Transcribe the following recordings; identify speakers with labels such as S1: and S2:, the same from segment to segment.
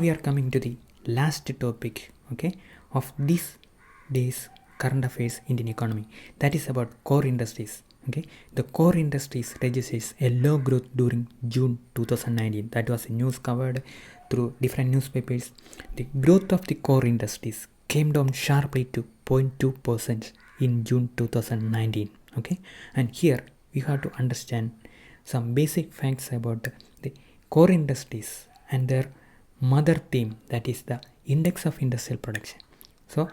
S1: we are coming to the last topic, okay, of this day's current affairs Indian economy. That is about core industries. Okay, the core industries registers a low growth during June 2019. That was a news covered through different newspapers. The growth of the core industries came down sharply to 0.2% in June 2019. Okay, and here we have to understand some basic facts about the core industries and their mother theme, that is the index of industrial production. So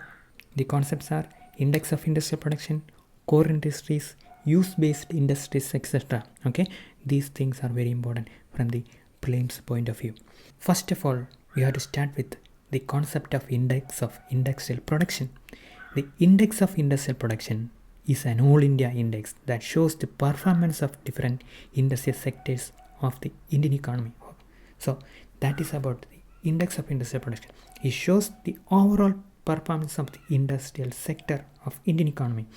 S1: the concepts are index of industrial production, core industries, use-based industries, etc. Okay, these things are very important from the prelims point of view. First of all, we have to start with the concept of index of industrial production. The index of industrial production is an all India index that shows the performance of different industrial sectors of the Indian economy. So that is about the index of industrial production. It shows the overall performance of the industrial sector of Indian economy,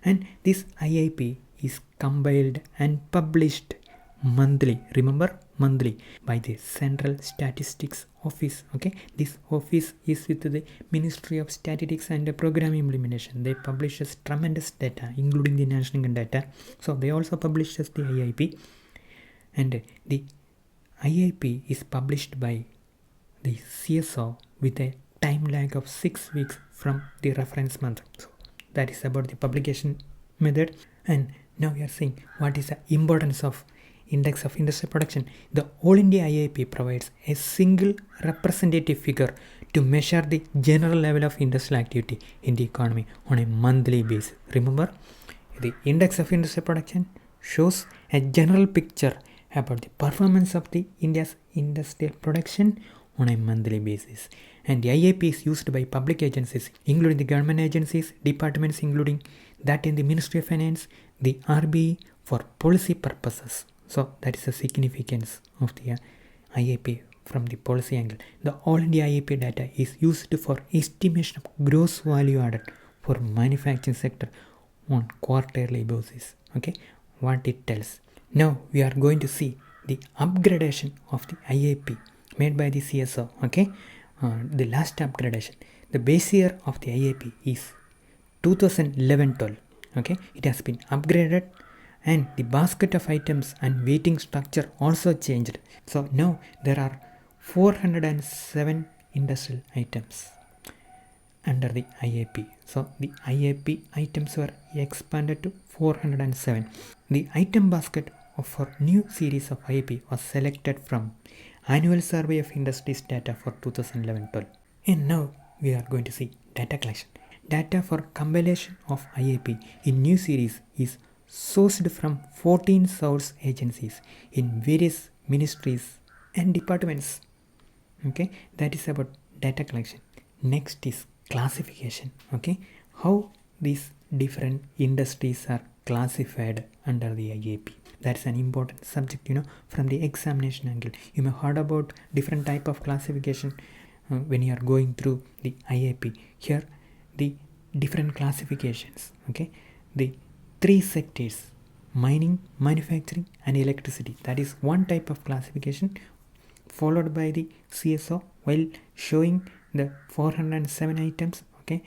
S1: and this IIP is compiled and published monthly, remember, monthly, by the Central Statistics Office. Okay, this office is with the Ministry of Statistics and Program Implementation. They publish tremendous data, including the national income data. So they also publish the IIP, and the IIP is published by the CSO with a time lag of 6 weeks from the reference month. So that is about the publication method. And now we are seeing what is the importance of index of industrial production. The All India IIP provides a single representative figure to measure the general level of industrial activity in the economy on a monthly basis. Remember, the index of industrial production shows a general picture about the performance of the India's industrial production on a monthly basis. And the IIP is used by public agencies, including the government agencies, departments, including that in the Ministry of Finance, the RBI, for policy purposes. So that is the significance of the IIP from the policy angle. The All India IIP data is used for estimation of gross value added for manufacturing sector on quarterly basis. Okay, what it tells. Now we are going to see the upgradation of the IIP made by the CSO. Okay, the last upgradation. The base year of the IIP is 2011-12. Okay, it has been upgraded, and the basket of items and weighting structure also changed. So now there are 407 industrial items under the IIP. So the IIP items were expanded to 407. The item basket for new series of IIP was selected from Annual Survey of Industries data for 2011-12. And now we are going to see data collection. Data for compilation of IIP in new series is sourced from 14 source agencies in various ministries and departments. Okay, that is about data collection. Next is classification. Okay, how these different industries are classified under the IIP. That's an important subject, from the examination angle. You may heard about different type of classification when you are going through the IIP. Here, the different classifications. Okay, the three sectors: mining, manufacturing, and electricity. That is one type of classification, followed by the CSO while showing the 407 items. Okay,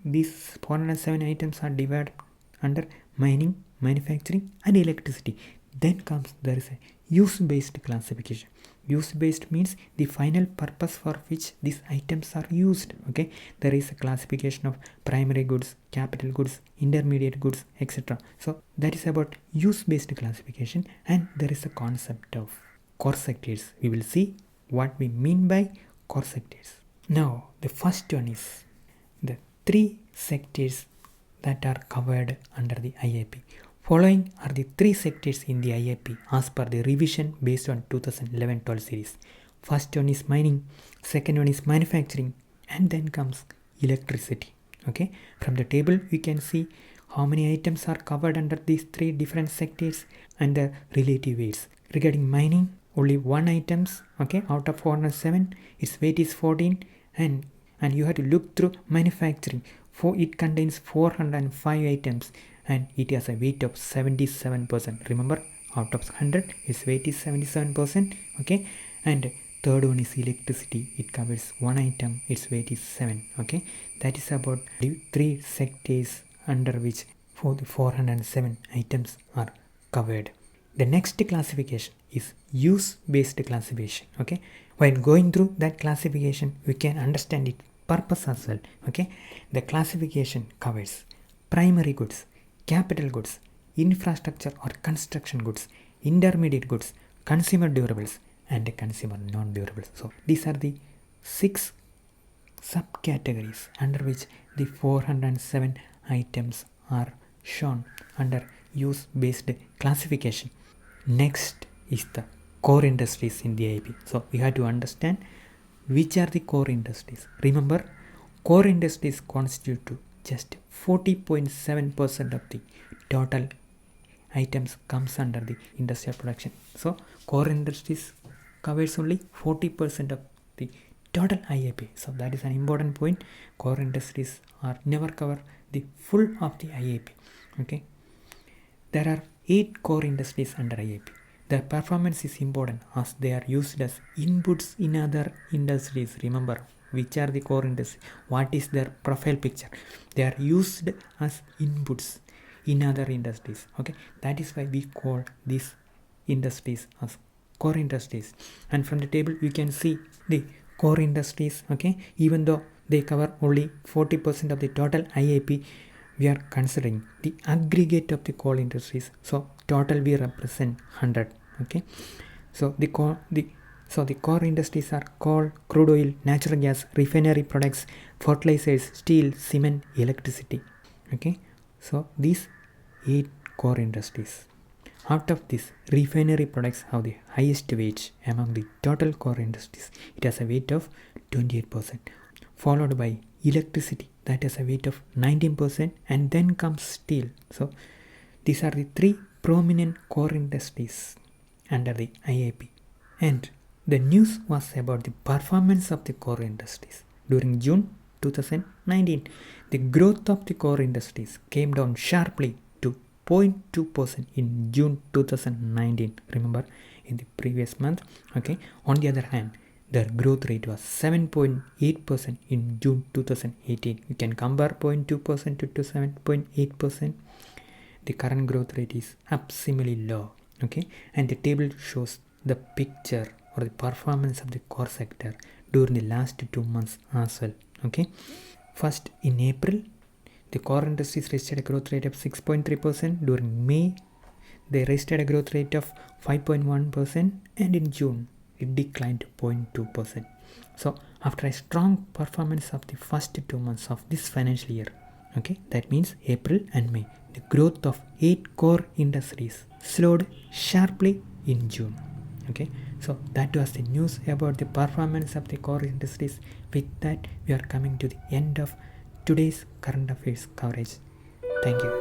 S1: these 407 items are divided under mining, manufacturing, and electricity. Then comes there is a use-based classification. Use-based means the final purpose for which these items are used. Okay, there is a classification of primary goods, capital goods, intermediate goods, etc. So that is about use-based classification, and there is a concept of core sectors. We will see what we mean by core sectors. Now the first one is the three sectors that are covered under the IIP. Following are the three sectors in the IIP as per the revision based on 2011-12 series. First one is mining, second one is manufacturing, and then comes electricity. Okay, from the table we can see how many items are covered under these three different sectors and the relative weights. Regarding mining, only one items, okay, out of 407, its weight is 14, and you have to look through manufacturing. For it contains 405 items and it has a weight of 77%. Remember, out of 100 its weight is 77%. Okay, and third one is electricity. It covers one item, its weight is 7. Okay, that is about the 3 sectors under which for the 407 items are covered. The next classification is use based classification. Okay, while going through that classification we can understand its purpose as well. Okay, the classification covers primary goods, capital goods, infrastructure or construction goods, intermediate goods, consumer durables and consumer non-durables. So these are the 6 subcategories under which the 407 items are shown under use based classification. Next is the core industries in the IAP. So we have to understand which are the core industries. Remember, core industries constitute just 40.7% of the total items comes under the industrial production. So core industries covers only 40% of the total IAP. So that is an important point. Core industries are never cover the full of the IAP. Okay, there are 8 core industries under IAP. Their performance is important as they are used as inputs in other industries. Remember, which are the core industries? What is their profile picture? They are used as inputs in other industries. Okay, that is why we call these industries as core industries. And from the table you can see the core industries. Okay, even though they cover only 40% of the total IAP, we are considering the aggregate of the core industries. So total we represent 100. Okay, so the core industries are coal, crude oil, natural gas, refinery products, fertilizers, steel, cement, electricity. Okay, so these 8 core industries. Out of this, refinery products have the highest weight among the total core industries. It has a weight of 28%, followed by electricity that has a weight of 19%, and then comes steel. So these are the 3 prominent core industries under the IAP. And the news was about the performance of the core industries. During June 2019, the growth of the core industries came down sharply to 0.2% in June 2019. Remember, in the previous month. Okay. On the other hand, their growth rate was 7.8% in June 2018. You can compare 0.2% to 7.8%. The current growth rate is absurdly low. Okay, and the table shows the picture or the performance of the core sector during the last 2 months as well. Okay, first in April, the core industries registered a growth rate of 6.3%. During May, they registered a growth rate of 5.1%, and in June, it declined to 0.2%. So after a strong performance of the first 2 months of this financial year, okay, that means April and May, the growth of 8 core industries slowed sharply in June. Okay, so that was the news about the performance of the core industries. With that, we are coming to the end of today's current affairs coverage. Thank you.